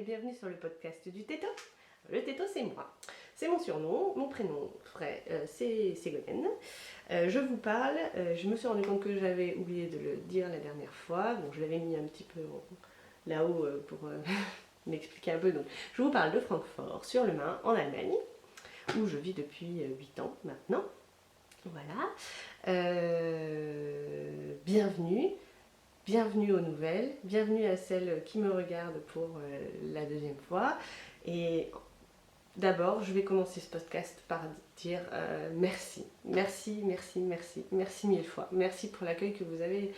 et bienvenue sur le podcast du Této. Le Této, c'est moi. C'est mon surnom, mon prénom vrai, c'est Ségolène. Je vous parle, je me suis rendu compte que j'avais oublié de le dire la dernière fois, donc je l'avais mis un petit peu là-haut pour m'expliquer un peu. Donc, je vous parle de Francfort sur le Main en Allemagne, où je vis depuis 8 ans maintenant. Voilà. Bienvenue aux nouvelles, bienvenue à celles qui me regardent pour la deuxième fois. Et d'abord, je vais commencer ce podcast par dire merci. Merci mille fois. Merci pour l'accueil que vous avez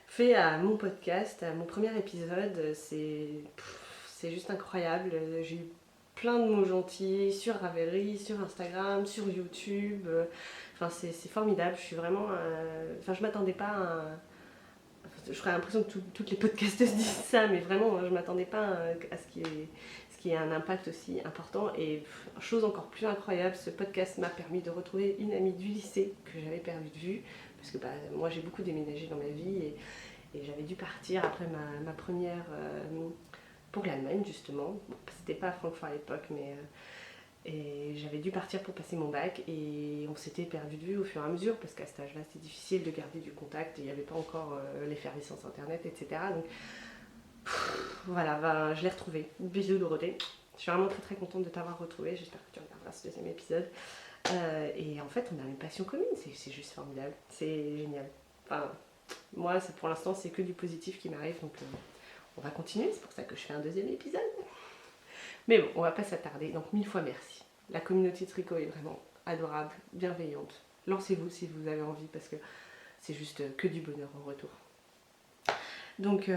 fait à mon podcast, à mon premier épisode. C'est juste incroyable. J'ai eu plein de mots gentils sur Ravelry, sur Instagram, sur YouTube. Enfin, c'est formidable. Je suis vraiment... Enfin, je m'attendais pas à... Je ferais l'impression que toutes les podcasteuses disent ça, mais vraiment, je ne m'attendais pas à ce qui ait un impact aussi important. Et chose encore plus incroyable, ce podcast m'a permis de retrouver une amie du lycée que j'avais perdue de vue, parce que moi j'ai beaucoup déménagé dans ma vie et j'avais dû partir après ma première pour l'Allemagne justement. Bon, c'était pas à Francfort à l'époque, mais et j'avais dû partir pour passer mon bac et on s'était perdu de vue au fur et à mesure parce qu'à cet âge-là c'était difficile de garder du contact et il n'y avait pas encore l'effervescence internet, etc. Donc voilà, je l'ai retrouvé. Bisous Dorothée. Je suis vraiment très contente de t'avoir retrouvée. J'espère que tu regarderas ce deuxième épisode. Et en fait, on a une passion commune. C'est juste formidable. C'est génial. Enfin, moi, pour l'instant, c'est que du positif qui m'arrive. Donc, on va continuer. C'est pour ça que je fais un deuxième épisode. Mais bon, on va pas s'attarder. Donc, 1000 fois merci. La communauté tricot est vraiment adorable, bienveillante. Lancez-vous si vous avez envie parce que c'est juste que du bonheur en retour. Donc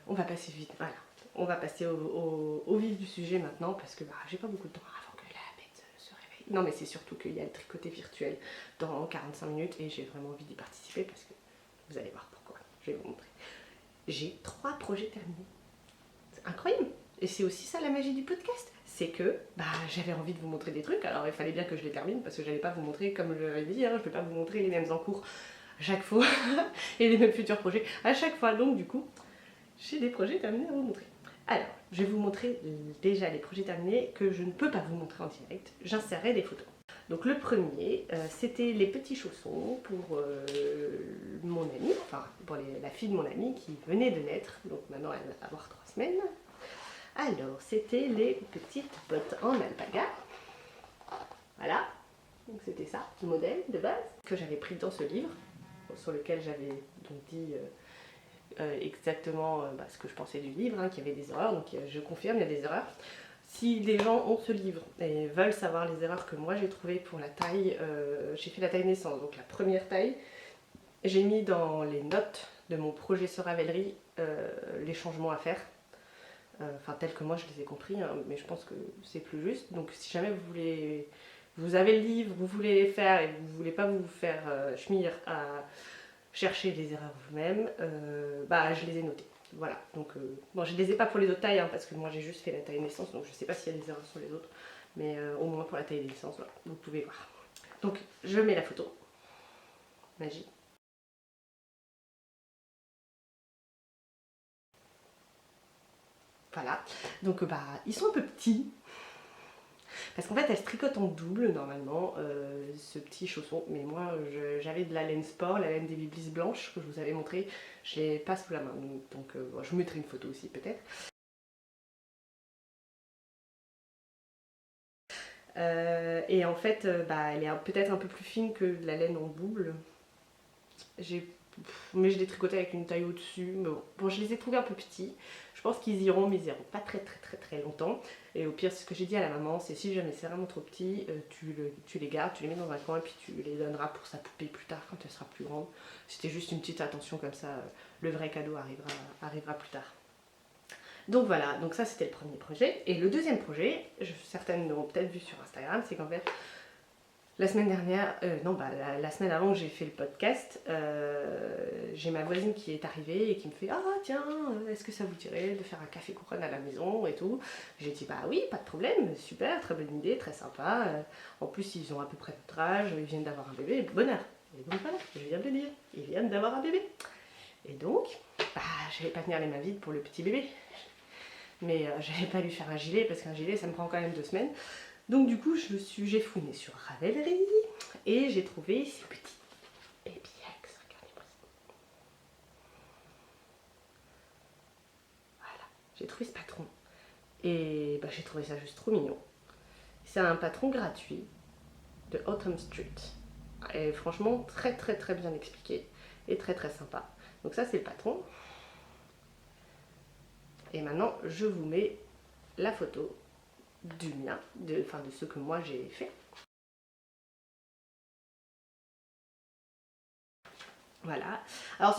on va passer vite, voilà. On va passer au vif du sujet maintenant parce que j'ai pas beaucoup de temps avant que la bête se réveille. Non mais c'est surtout qu'il y a le tricoté virtuel dans 45 minutes et j'ai vraiment envie d'y participer parce que vous allez voir pourquoi. Je vais vous montrer. J'ai 3 projets terminés. C'est incroyable. Et c'est aussi ça la magie du podcast. C'est que j'avais envie de vous montrer des trucs, alors il fallait bien que je les termine parce que j'allais pas vous montrer, comme je l'avais dit, je ne vais pas vous montrer les mêmes en cours chaque fois et les mêmes futurs projets à chaque fois. Donc du coup, j'ai des projets terminés à vous montrer. Alors, je vais vous montrer déjà les projets terminés que je ne peux pas vous montrer en direct. J'insérerai des photos. Donc le premier, c'était les petits chaussons pour mon amie, enfin pour la fille de mon amie qui venait de naître. Donc maintenant elle va avoir 3 semaines. Alors, c'était les petites bottes en alpaga. Voilà. Donc c'était ça, le modèle de base que j'avais pris dans ce livre, sur lequel j'avais donc dit exactement ce que je pensais du livre, qu'il y avait des erreurs, donc je confirme, il y a des erreurs. Si les gens ont ce livre et veulent savoir les erreurs que moi j'ai trouvées pour la taille, j'ai fait la taille naissance, donc la première taille, j'ai mis dans les notes de mon projet sur Ravelry les changements à faire. Enfin tels que moi je les ai compris, mais je pense que c'est plus juste. Donc si jamais vous avez le livre, vous voulez les faire et vous ne voulez pas vous faire schmir à chercher les erreurs vous-même, je les ai notées. Voilà, donc bon, je ne les ai pas pour les autres tailles, parce que moi j'ai juste fait la taille naissance, donc je ne sais pas s'il y a des erreurs sur les autres, mais au moins pour la taille des naissances, voilà, vous pouvez voir. Donc je mets la photo, magie. Voilà, donc ils sont un peu petits, parce qu'en fait elle se tricote en double normalement, ce petit chausson, mais moi j'avais de la laine sport, la laine des Biblis blanche que je vous avais montré, je l'ai pas sous la main, donc je vous mettrai une photo aussi peut-être. Et en fait, elle est peut-être un peu plus fine que la laine en double. Mais je l'ai tricoté avec une taille au-dessus. Mais bon, je les ai trouvés un peu petits. Je pense qu'ils iront, mais ils iront pas très longtemps. Et au pire, ce que j'ai dit à la maman, c'est si jamais c'est vraiment trop petit, tu les gardes, tu les mets dans un coin, et puis tu les donneras pour sa poupée plus tard quand elle sera plus grande. C'était juste une petite attention comme ça. Le vrai cadeau arrivera plus tard. Donc voilà, donc ça c'était le premier projet. Et le deuxième projet, certaines l'auront peut-être vu sur Instagram, c'est qu'en fait, la semaine dernière, la semaine avant que j'ai fait le podcast, j'ai ma voisine qui est arrivée et qui me fait « Ah tiens, est-ce que ça vous dirait de faire un café couronne à la maison et tout ?» J'ai dit « Bah oui, pas de problème, super, très bonne idée, très sympa. En plus, ils ont à peu près notre âge, ils viennent d'avoir un bébé, bonheur. » Et donc voilà, je viens de le dire, ils viennent d'avoir un bébé. Et donc, je n'allais pas tenir les mains vides pour le petit bébé. Mais j'avais pas lui faire un gilet parce qu'un gilet ça me prend quand même 2 semaines. Donc du coup j'ai fouiné sur Ravelry et j'ai trouvé ces petits baby eggs. Regardez-moi ça. Voilà, j'ai trouvé ce patron et j'ai trouvé ça juste trop mignon. C'est un patron gratuit de Autumn Street et franchement très très très bien expliqué et très très sympa. Donc ça c'est le patron. Et maintenant je vous mets la photo du mien, de ce que moi j'ai fait. Voilà. Alors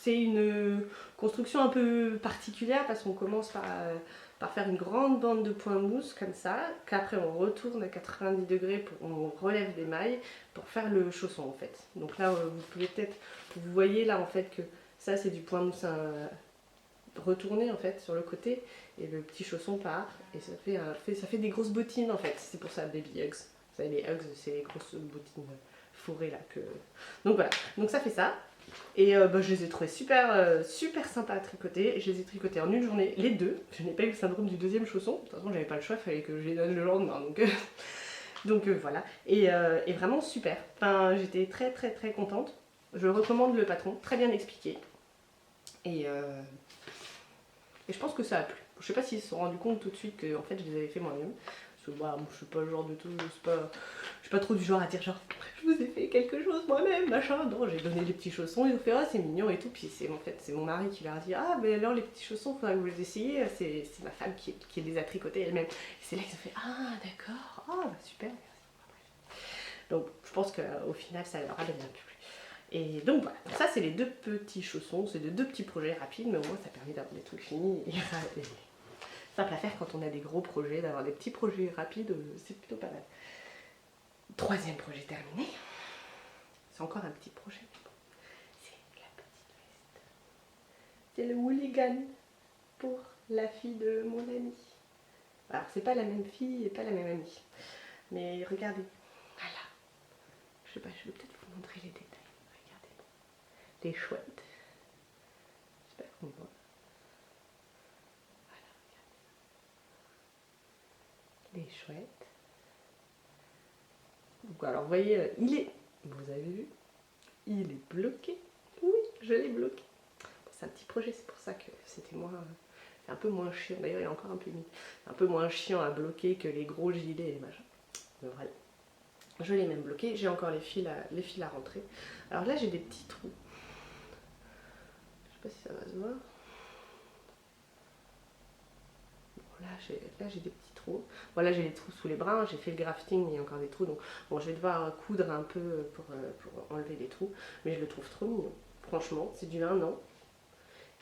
c'est une construction un peu particulière parce qu'on commence par faire une grande bande de points mousse comme ça, qu'après on retourne à 90 degrés, on relève des mailles pour faire le chausson en fait. Donc là vous pouvez peut-être, vous voyez là en fait que ça c'est du point mousse retourné en fait sur le côté et le petit chausson part et ça fait des grosses bottines en fait. C'est pour ça baby hugs. Vous savez les hugs c'est les grosses bottines fourrées là que... Donc voilà, donc ça fait ça. Et je les ai trouvés super, super sympas à tricoter. Je les ai tricotés en une journée, les deux. Je n'ai pas eu le syndrome du deuxième chausson. De toute façon, j'avais pas le choix, il fallait que je les donne le lendemain. Donc voilà. Et vraiment super. Enfin, j'étais très très très contente. Je recommande le patron, très bien expliqué. Et je pense que ça a plu. Je sais pas s'ils se sont rendus compte tout de suite que en fait je les avais fait moi-même. Parce que je suis pas le genre de tout, je suis pas trop du genre à dire genre je vous ai fait quelque chose moi-même, machin. Non, j'ai donné les petits chaussons, ils ont fait ah c'est mignon et tout. Puis en fait c'est mon mari qui leur a dit ah mais alors les petits chaussons, faudrait que vous les essayiez. C'est ma femme qui les a tricotés elle-même. Et c'est là qu'ils ont fait ah d'accord, ah super, merci. Donc je pense qu'au final ça leur a bien plu. Et donc voilà, ça c'est les deux petits chaussons, c'est de deux petits projets rapides, mais au moins ça permet d'avoir des trucs finis et simple à faire quand on a des gros projets, d'avoir des petits projets rapides, c'est plutôt pas mal. Troisième projet terminé, c'est encore un petit projet, c'est la petite veste. C'est le hooligan pour la fille de mon ami. Alors c'est pas la même fille et pas la même amie, mais regardez, voilà, je sais pas, je vais peut-être vous montrer les détails. Les chouettes. J'espère qu'on voit. Voilà, regardez. Les chouettes. Donc, alors, vous voyez, vous avez vu, il est bloqué. Oui, je l'ai bloqué. Bon, c'est un petit projet, c'est pour ça que c'était c'est un peu moins chiant. D'ailleurs, il est encore un peu humide. Un peu moins chiant à bloquer que les gros gilets et machin. Mais voilà. Je l'ai même bloqué. J'ai encore les fils à rentrer. Alors là, j'ai des petits trous. Je sais pas si ça va se voir. Bon, là j'ai des petits trous. Voilà, j'ai les trous sous les bras. J'ai fait le grafting, mais il y a encore des trous. Donc bon, je vais devoir coudre un peu pour enlever les trous. Mais je le trouve trop mignon. Franchement, c'est du 1 an.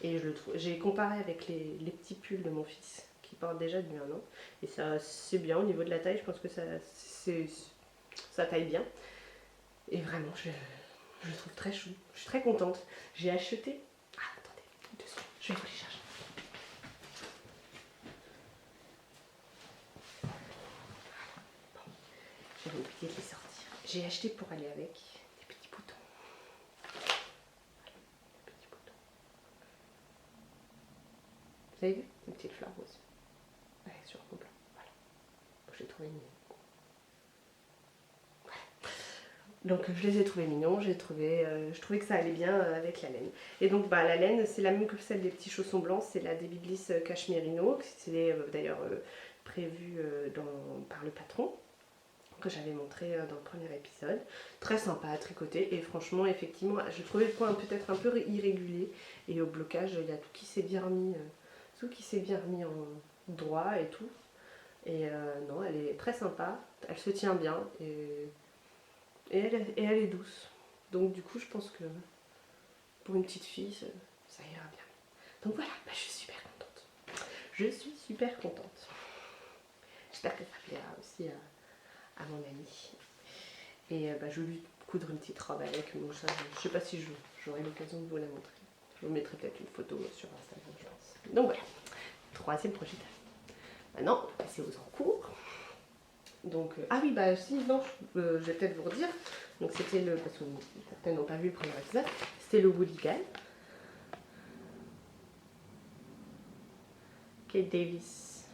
Et j'ai comparé avec les petits pulls de mon fils qui portent déjà du 1 an. Et ça, c'est bien au niveau de la taille. Je pense que ça taille bien. Et vraiment, je le trouve très chou. Je suis très contente. J'ai acheté... Ah, attendez, 2 secondes. Je vais vous les chercher. J'avais oublié de les sortir. J'ai acheté pour aller avec des petits boutons. Des petits boutons. Vous avez vu? Une petite fleur rose. Ouais, sur mon blanc. Voilà. J'ai trouvé mignon. Donc je les ai trouvés mignons, je trouvais que ça allait bien avec la laine. Et donc la laine, c'est la même que celle des petits chaussons blancs, c'est la Baby Bliss Cashmerino, c'est d'ailleurs prévu par le patron, que j'avais montré dans le premier épisode. Très sympa à tricoter et franchement, effectivement, je trouvais le point peut-être un peu irrégulier et au blocage, il y a tout qui s'est bien remis, en droit et tout. Et non, elle est très sympa, elle se tient bien et elle est douce. Donc du coup, je pense que pour une petite fille, ça ira bien. Donc voilà, je suis super contente. Je suis super contente. J'espère que ça plaira aussi à mon amie. Et je vais lui coudre une petite robe avec. Donc ça, je sais pas si j'aurai l'occasion de vous la montrer. Je vous mettrai peut-être une photo sur Instagram, je pense. Donc voilà, troisième projet. Maintenant, on va passer aux encours. Donc, ah oui, si, non, je vais peut-être vous redire. Donc c'était parce que certains n'ont pas vu le premier épisode, c'était le hooligan. Kate Davis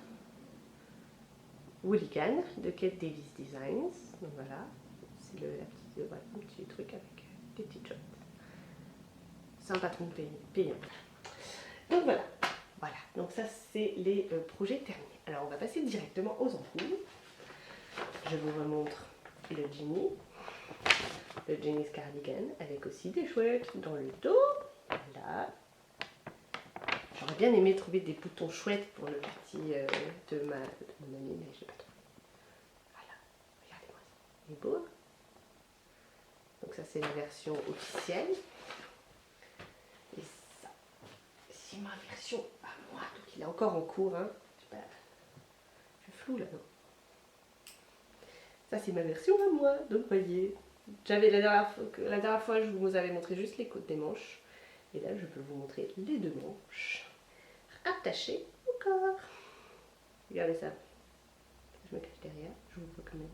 Wooligan de Kate Davis Designs. Donc voilà, c'est voilà, un petit truc avec des petites shots. C'est un patron payant. Donc voilà, voilà. Donc ça c'est les projets terminés. Alors on va passer directement aux ampoules. Je vous remontre le Jenny's cardigan avec aussi des chouettes dans le dos. Voilà. J'aurais bien aimé trouver des boutons chouettes pour le petit de mon ami, mais j'ai pas trouvé. Voilà, regardez-moi ça. Il est beau. Donc ça c'est la version officielle. Et ça, c'est ma version à moi. Donc il est encore en cours. Hein. Je suis flou là. Non. Ça c'est ma version à moi. Donc voyez, j'avais la dernière fois je vous avais montré juste les côtes des manches. Et là je peux vous montrer les deux manches attachées au corps. Regardez ça. Je me cache derrière, je vous vois quand même.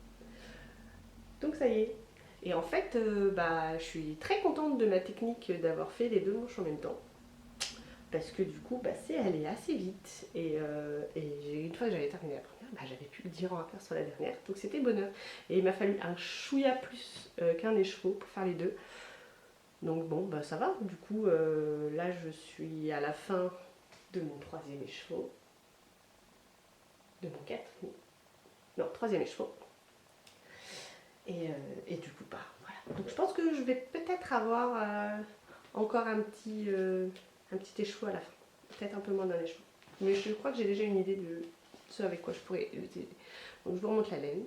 Donc ça y est. Et en fait, je suis très contente de ma technique d'avoir fait les deux manches en même temps. Parce que du coup, c'est allé assez vite. Et une fois que j'avais terminé la première, j'avais plus que 10 rangs à faire sur la dernière. Donc c'était bonheur. Et il m'a fallu un chouïa plus qu'un écheveau pour faire les deux. Donc bon, ça va. Du coup, là je suis à la fin de mon troisième écheveau. De mon quatrième. Non, troisième écheveau. Et du coup, voilà. Donc je pense que je vais peut-être avoir encore un petit écheveau à la fin. Peut-être un peu moins d'un écheveau. Mais je crois que j'ai déjà une idée de ce avec quoi je pourrais utiliser. Donc je vous remonte la laine.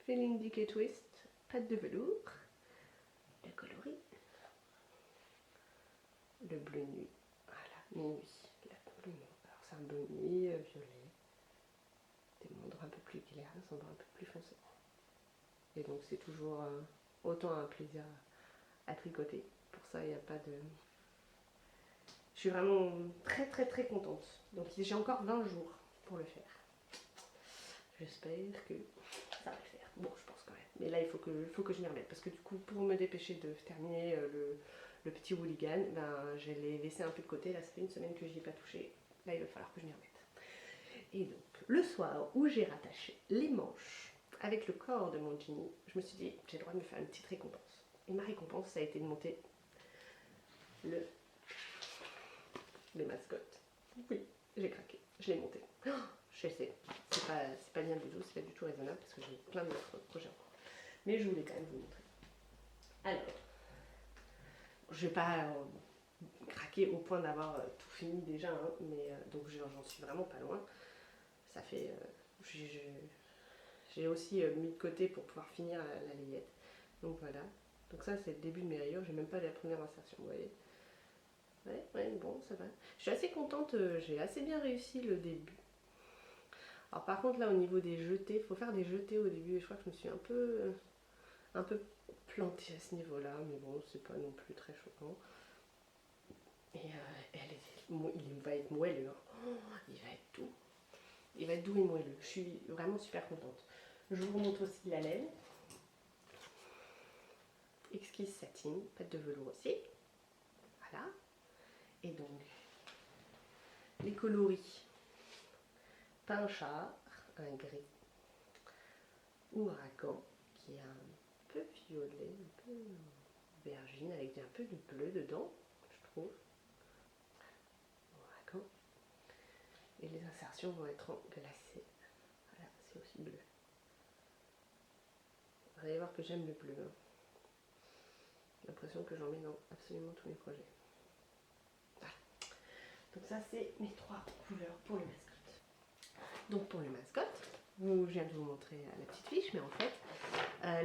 Feeling Decay Twist, pâte de velours, le coloris, le bleu nuit, voilà, minuit, la bleu nuit. Alors c'est un bleu nuit violet, des mandres un peu plus clairs, des mandres un peu plus foncés. Et donc c'est toujours autant un plaisir à tricoter. Pour ça il n'y a pas de... Je suis vraiment très très très contente. Donc j'ai encore 20 jours pour le faire. J'espère que ça va le faire. Bon, je pense quand même. Mais là il faut que je m'y remette. Parce que du coup pour me dépêcher de terminer le petit Wooligan, je l'ai laissé un peu de côté. Là ça fait une semaine que je n'y ai pas touché. Là il va falloir que je m'y remette. Et donc le soir où j'ai rattaché les manches avec le corps de mon Ginny, je me suis dit j'ai le droit de me faire une petite récompense. Et ma récompense ça a été de monter les mascottes. Oui, j'ai craqué, je l'ai monté. Oh, je sais, c'est pas bien du tout, c'est pas du tout raisonnable parce que j'ai plein d'autres projets encore. Mais je voulais quand même vous montrer. Alors, je vais pas craquer au point d'avoir tout fini déjà, hein, mais donc j'en suis vraiment pas loin. Ça fait, j'ai aussi mis de côté pour pouvoir finir la layette. Donc voilà. Donc ça c'est le début de mes rayures, j'ai même pas la première insertion, vous voyez. Ouais, bon, ça va. Je suis assez contente, j'ai assez bien réussi le début. Alors par contre là au niveau des jetés, il faut faire des jetés au début et je crois que je me suis un peu plantée à ce niveau-là, mais bon, c'est pas non plus très choquant. Et il va être moelleux, hein. Oh, il va être doux. Il va être doux et moelleux. Je suis vraiment super contente. Je vous remontre aussi la laine. Exquise satine, pâte de velours aussi. Voilà. Et donc, les coloris. Pinchard, un gris. Ouragan, qui est un peu violet, un peu aubergine, avec un peu de bleu dedans, je trouve. Ouragan. Et les insertions vont être en glacé. Voilà, c'est aussi bleu. Vous allez voir que j'aime le bleu. Hein. J'ai l'impression que j'en mets dans absolument tous mes projets. Voilà. Donc ça, c'est mes 3 couleurs pour le mascotte. Donc pour le mascotte, je viens de vous montrer la petite fiche, mais en fait,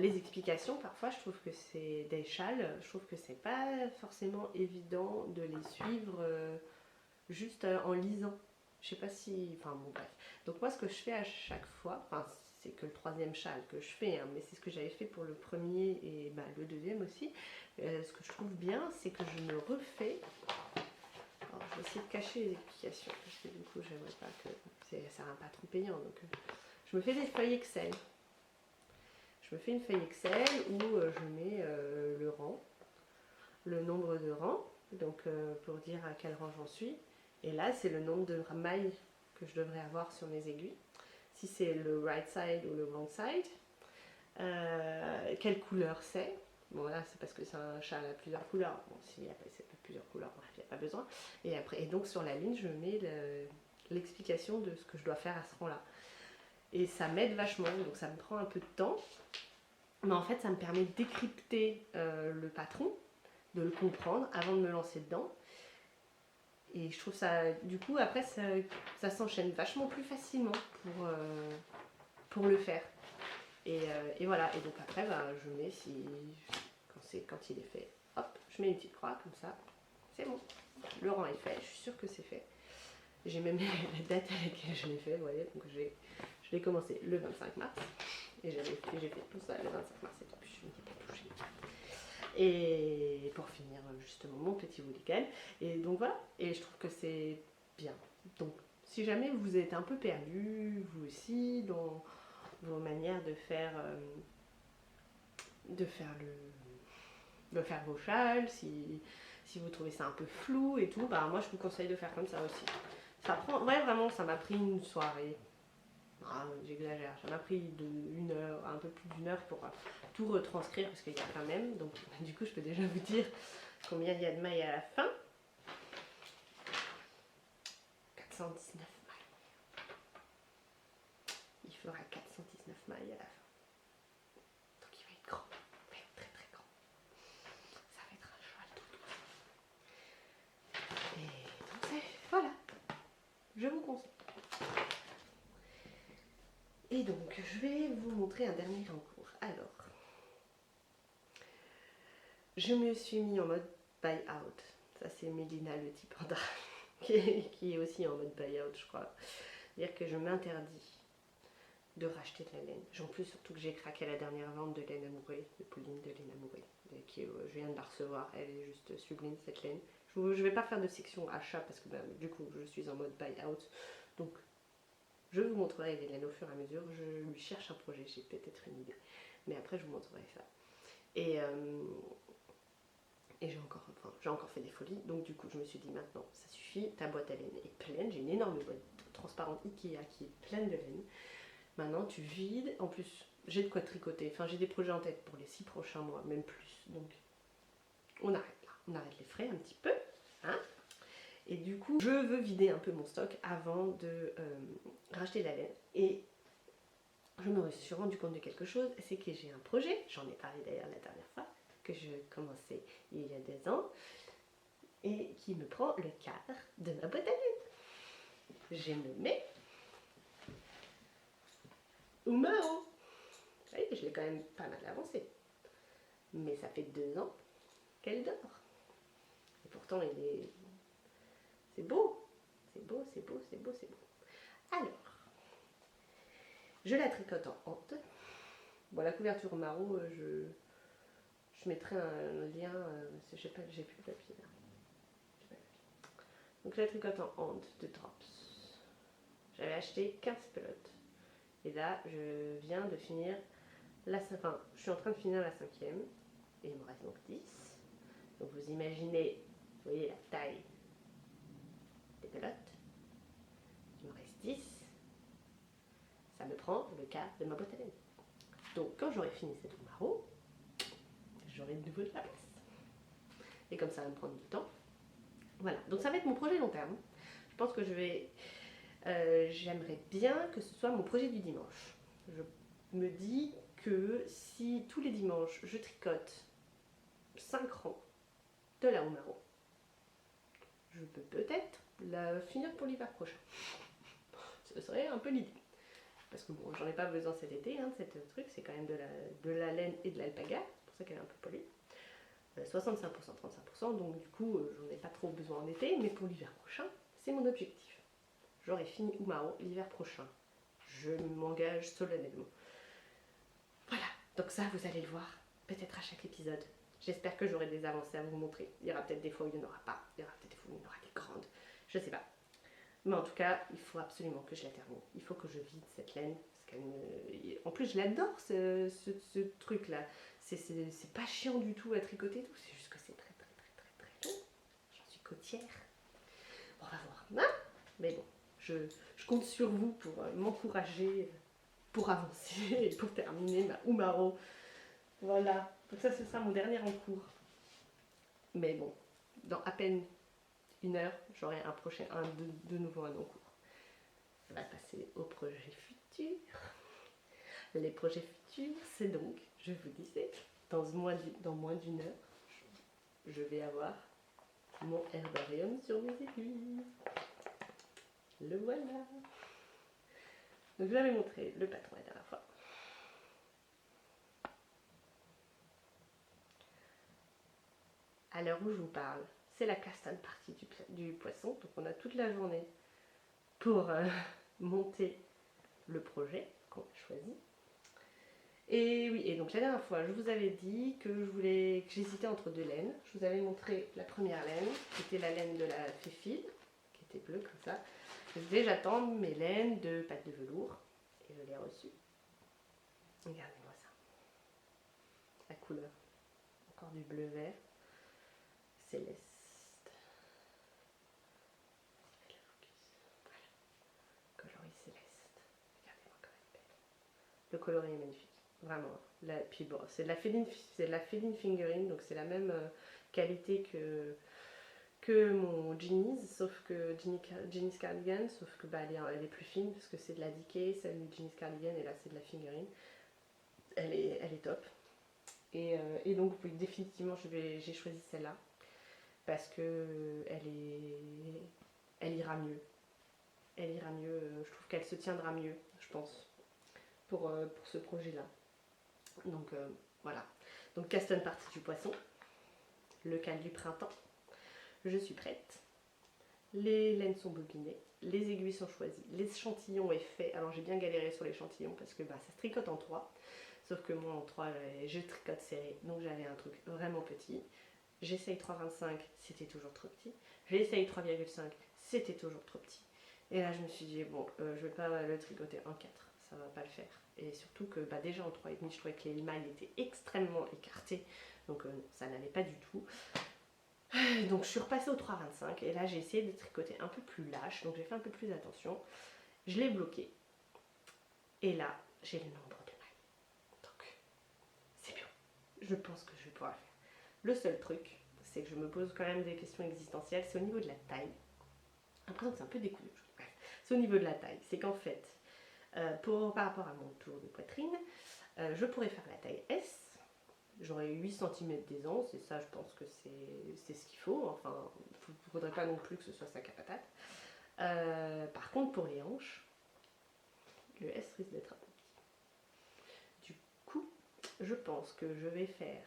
les explications, parfois, je trouve que c'est des châles, je trouve que c'est pas forcément évident de les suivre juste en lisant. Je sais pas si... Enfin bon, bref. Donc moi, ce que je fais à chaque fois, enfin, c'est que le 3e châle que je fais, hein, mais c'est ce que j'avais fait pour le premier et le 2e aussi. Ce que je trouve bien, c'est que je me refais... Alors, je vais essayer de cacher les explications, parce que du coup, j'aimerais pas que... Ça rend pas trop payant, donc... Je me fais des feuilles Excel. Je me fais une feuille Excel où je mets le rang, le nombre de rangs, donc pour dire à quel rang j'en suis, Et là, c'est le nombre de mailles que je devrais avoir sur mes aiguilles. Si c'est le right side ou le wrong side. Quelle couleur c'est. Bon là c'est parce que c'est un châle à plusieurs couleurs. Bon s'il n'y a pas plusieurs couleurs, bref, il n'y a pas besoin. Et donc sur la ligne je mets l'explication de ce que je dois faire à ce rang-là. Et ça m'aide vachement, donc ça me prend un peu de temps. Mais en fait ça me permet de décrypter le patron, de le comprendre avant de me lancer dedans. Et je trouve ça, du coup après ça s'enchaîne vachement plus facilement pour le faire. Et voilà, et donc après je mets quand il est fait, hop, je mets une petite croix comme ça, c'est bon, le rang est fait, je suis sûre que c'est fait. J'ai même la date à laquelle je l'ai fait, vous voyez, donc je l'ai commencé le 25 mars et j'ai fait tout ça le 25 mars et depuis je n'y ai pas touché. Et pour finir justement mon petit Wooligan, et donc voilà, et je trouve que c'est bien. Donc si jamais vous êtes un peu perdu, vous aussi, dans vos manières de faire vos châles, si vous trouvez ça un peu flou et tout, bah moi je vous conseille de faire comme ça aussi. Ça prend, ouais vraiment, ça m'a pris une soirée. Ah, j'exagère, ça m'a pris une heure, un peu plus d'une heure pour tout retranscrire parce qu'il y a quand même, donc du coup je peux déjà vous dire combien il y a de mailles à la fin. 419 mailles. Il fera 419 mailles à la fin. Donc il va être grand, il va être très très grand. Ça va être un cheval tout doux. Et donc voilà, je vous conseille. Et donc je vais vous montrer un dernier concours. Alors, je me suis mis en mode buy out. Ça c'est Mélina le petit panda qui est aussi en mode buy out je crois. C'est-à-dire que je m'interdis de racheter de la laine. J'en plus surtout que j'ai craqué la dernière vente de laine amourée, de Pauline de laine amourée. Je viens de la recevoir, elle est juste sublime cette laine. Je ne vais pas faire de section achat parce que du coup je suis en mode buy out. Donc je vous montrerai les laines au fur et à mesure. Je lui cherche un projet, j'ai peut-être une idée. Mais après je vous montrerai ça. Et j'ai encore fait des folies. Donc du coup je me suis dit maintenant ça suffit, ta boîte à laine est pleine. J'ai une énorme boîte transparente Ikea qui est pleine de laine. Maintenant tu vides. En plus j'ai de quoi tricoter. Enfin j'ai des projets en tête pour les 6 prochains mois, même plus. Donc on arrête là. On arrête les frais un petit peu. Hein. Et du coup, je veux vider un peu mon stock avant de racheter la laine. Et je me suis rendu compte de quelque chose, c'est que j'ai un projet, j'en ai parlé d'ailleurs la dernière fois, que je commençais il y a 2 ans, et qui me prend le cadre de ma boîte à laine. Je me mets Umao. Vous voyez, je l'ai quand même pas mal avancé. Mais ça fait 2 ans qu'elle dort. Et pourtant, c'est beau. C'est beau, c'est beau, c'est beau, c'est beau. Alors, je la tricote en hante. Bon, la couverture maro, je mettrai un lien, je sais pas, j'ai plus le papier là. Donc, je la tricote en hante de drops. J'avais acheté 15 pelotes. Et là, je viens de finir enfin, je suis en train de finir la 5e. Et il me reste donc 10. Donc, vous imaginez, vous voyez la taille des pelotes. Il me reste 10. Ça me prend le quart de ma boîte à laine. Donc quand j'aurai fini cette maro, j'aurai de nouveau de la place. Et comme ça va me prendre du temps. Voilà, donc ça va être mon projet long terme. Je pense que j'aimerais bien que ce soit mon projet du dimanche. Je me dis que si tous les dimanches je tricote 5 rangs de la Umaro, je peux peut-être la finir pour l'hiver prochain. Ce serait un peu l'idée. Parce que bon, j'en ai pas besoin cet été, hein, cette truc, c'est quand même de la laine et de l'alpaga, c'est pour ça qu'elle est un peu polie. 65%, 35%, donc du coup, j'en ai pas trop besoin en été, mais pour l'hiver prochain, c'est mon objectif. J'aurai fini Umao l'hiver prochain. Je m'engage solennellement. Voilà, donc ça, vous allez le voir, peut-être à chaque épisode. J'espère que j'aurai des avancées à vous montrer. Il y aura peut-être des fois où il n'y en aura pas, il y aura peut-être des fois où il y en aura des grandes, je sais pas. Mais en tout cas, il faut absolument que je la termine. Il faut que je vide cette laine. En plus, je l'adore ce truc-là. C'est pas chiant du tout à tricoter, tout. C'est juste que c'est très très très très très long. J'en suis côtière. On va voir. Hein, mais bon, je compte sur vous pour m'encourager, pour avancer et pour terminer ma Umaro. Voilà, donc ça ce sera mon dernier en cours. Mais bon, dans à peine 1 heure, j'aurai de nouveau un en cours. On va passer aux projets futurs. Les projets futurs, c'est donc, je vous disais, dans moins d'une heure, je vais avoir mon herbarium sur mes aiguilles. Le voilà. Donc je l'avais montré le patron la dernière fois. À l'heure où je vous parle, c'est la castane partie du poisson. Donc on a toute la journée pour monter le projet qu'on a choisi. Et oui, et donc la dernière fois, je vous avais dit que j'hésitais entre 2 laines. Je vous avais montré la première laine, qui était la laine de la Féfile, qui était bleue comme ça. Je vais j'attends mes laines de pâte de velours, et je l'ai reçue. Regardez-moi ça. La couleur, encore du bleu vert, céleste. Voilà, coloris céleste. Regardez-moi comme elle est belle. Le coloris est magnifique. Vraiment. Puis bon, c'est de la feline fingering, donc c'est la même qualité que mon Jeanies, sauf que Jeanies Cardigan, sauf que bah, elle est plus fine parce que c'est de la Decay, celle du Jeanies Cardigan, et là c'est de la fingering. Elle est top. Et donc oui, définitivement j'ai choisi celle-là parce que elle ira mieux. Elle ira mieux, je trouve qu'elle se tiendra mieux, je pense, pour ce projet-là. Donc voilà. Donc Caston partie du poisson, le cal du printemps. Je suis prête. Les laines sont bobinées, les aiguilles sont choisies, l'échantillon est fait. Alors j'ai bien galéré sur l'échantillon parce que bah, ça se tricote en 3. Sauf que moi en 3, je tricote serré, donc j'avais un truc vraiment petit. J'essaye 3,25, c'était toujours trop petit. J'essaye 3,5, c'était toujours trop petit. Et là je me suis dit, bon, je vais pas le tricoter en 4, ça va pas le faire. Et surtout que bah, déjà en 3,5, je trouvais que les mailles étaient extrêmement écartées, donc ça n'allait pas du tout. Donc je suis repassée au 3,25 et là j'ai essayé de tricoter un peu plus lâche, donc j'ai fait un peu plus attention. Je l'ai bloqué et là j'ai le nombre de mailles. Donc c'est bien, je pense que je vais pouvoir le faire. Le seul truc, c'est que je me pose quand même des questions existentielles, c'est au niveau de la taille. J'ai l'impression que c'est un peu décousu. Bref, c'est au niveau de la taille, c'est qu'en fait, par rapport à mon tour de poitrine, je pourrais faire la taille S. J'aurais 8 cm d'aisance et ça je pense que c'est ce qu'il faut. Enfin, il ne faudrait pas non plus que ce soit sac à patate. Par contre pour les hanches, le S risque d'être un peu petit. Du coup, je pense que je vais faire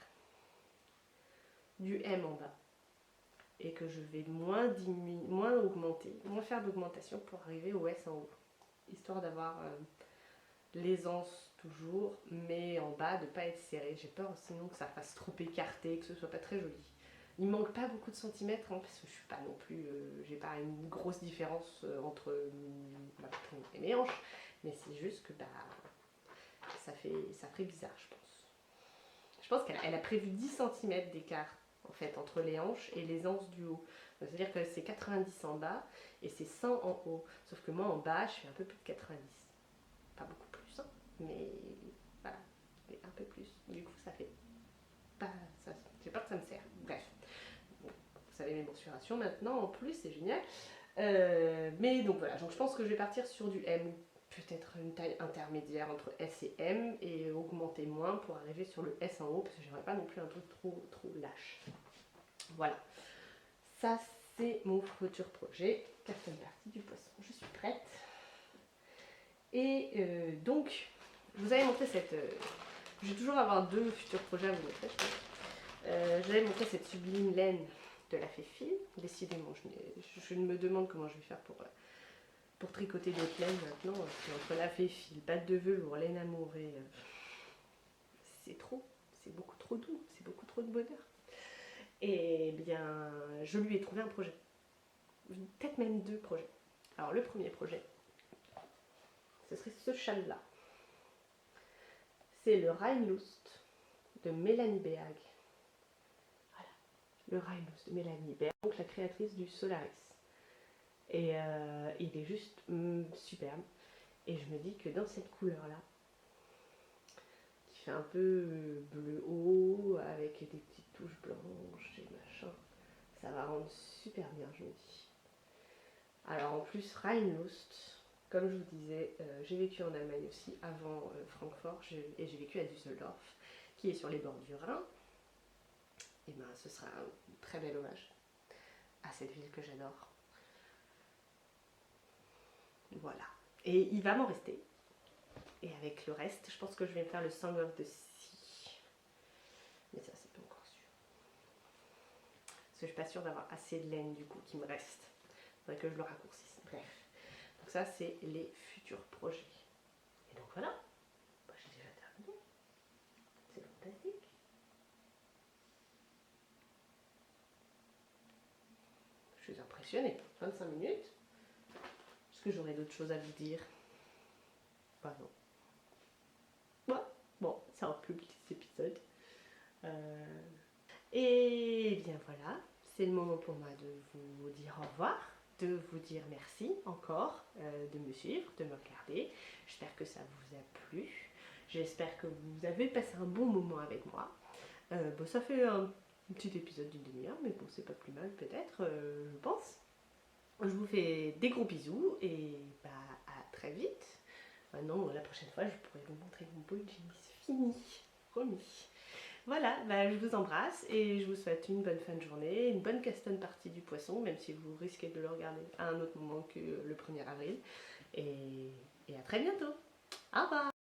du M en bas et que je vais moins faire d'augmentation pour arriver au S en haut. Histoire d'avoir l'aisance toujours, mais en bas de ne pas être serré. J'ai peur sinon que ça fasse trop écarté, que ce soit pas très joli. Il manque pas beaucoup de centimètres hein, parce que je suis pas non plus, j'ai pas une grosse différence entre ma poitrine et mes hanches, mais c'est juste que bah ça ferait bizarre je pense. Je pense qu'elle a prévu 10 cm d'écart en fait entre les hanches et les anses du haut. C'est-à-dire que c'est 90 en bas et c'est 100 en haut. Sauf que moi en bas je suis un peu plus de 90. Pas beaucoup plus, hein, mais voilà, mais un peu plus. Du coup ça fait pas. J'ai peur que ça me serre. Bref. Bon, vous savez mes mensurations maintenant en plus, c'est génial. Mais donc voilà, donc je pense que je vais partir sur du M, peut-être une taille intermédiaire entre S et M, et augmenter moins pour arriver sur le S en haut, parce que j'aimerais pas non plus un truc trop lâche. Voilà, ça c'est mon futur projet, quatrième partie du poisson. Je suis prête. Et donc, je vous avais montré cette. Je vais toujours avoir 2 futurs projets à vous montrer, je pense. Je vous avais montré cette sublime laine de la Féfile. Décidément, je me demande comment je vais faire pour tricoter d'autres laines maintenant. Entre la Féfile, pâte de velours, laine amourée, c'est trop. C'est beaucoup trop doux, c'est beaucoup trop de bonheur. Et bien, je lui ai trouvé un projet. Peut-être même 2 projets. Alors, le premier projet, ce serait ce châle-là. C'est le Rheinlust de Mélanie Béag. Voilà, le Rheinlust de Mélanie Béag, donc la créatrice du Solaris. Et il est juste superbe. Et je me dis que dans cette couleur-là, qui fait un peu bleu haut, avec des petites touches blanches et machin, ça va rendre super bien, je me dis. Alors en plus, Rheinlust, comme je vous disais, j'ai vécu en Allemagne aussi avant Francfort, et j'ai vécu à Düsseldorf, qui est sur les bords du Rhin. Et ben ce sera un très bel hommage à cette ville que j'adore. Voilà. Et il va m'en rester. Et avec le reste, je pense que je vais me faire le Song of the Sea. Mais ça, c'est pas encore sûr. Parce que je suis pas sûre d'avoir assez de laine du coup qui me reste. Il faudrait que je le raccourcisse. Bref. Donc ça, c'est les futurs projets. Et donc voilà. Bah, j'ai déjà terminé. C'est fantastique. Je suis impressionnée. 25 minutes. Est-ce que j'aurais d'autres choses à vous dire? Bah non. Ouais. Bon, ça inclut cet épisode. Et bien voilà, c'est le moment pour moi de vous dire au revoir, de vous dire merci encore de me suivre, de me regarder. J'espère que ça vous a plu. J'espère que vous avez passé un bon moment avec moi. Bon, ça fait un petit épisode d'une demi-heure, mais bon, c'est pas plus mal peut-être, je pense. Je vous fais des gros bisous et bah à très vite. Maintenant, la prochaine fois, je pourrai vous montrer mon beau jeans fini, promis. Voilà, bah, je vous embrasse et je vous souhaite une bonne fin de journée, une bonne Caston partie du poisson, même si vous risquez de le regarder à un autre moment que le 1er avril. Et à très bientôt. Au revoir.